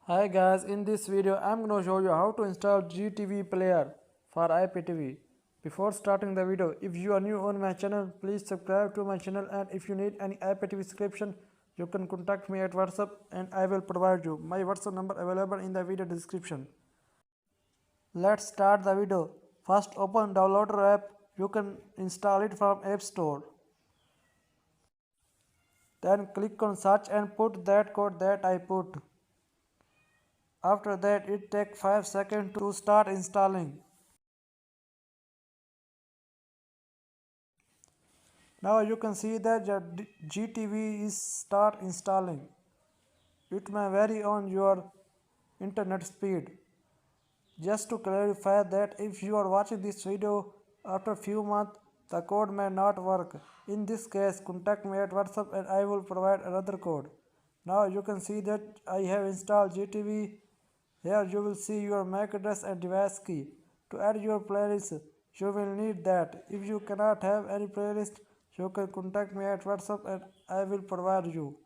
Hi guys, in this video I'm going to show you how to install GTV player for IPTV. Before starting the video, if you are new on my channel, please subscribe to my channel, and if you need any IPTV subscription, you can contact me at WhatsApp and I will provide you. My WhatsApp number available in the video description. Let's start the video. First open downloader app. You can install it from App Store. Then click on search and put that code that I put. After that, it takes 5 seconds to start installing. Now you can see that your GTV is start installing. It may vary on your internet speed. Just to clarify that if you are watching this video after few months, the code may not work. In this case, contact me at WhatsApp and I will provide another code. Now you can see that I have installed GTV. Here you will see your MAC address and device key. To add your playlist, you will need that. If you cannot have any playlist, you can contact me at WhatsApp and I will provide you.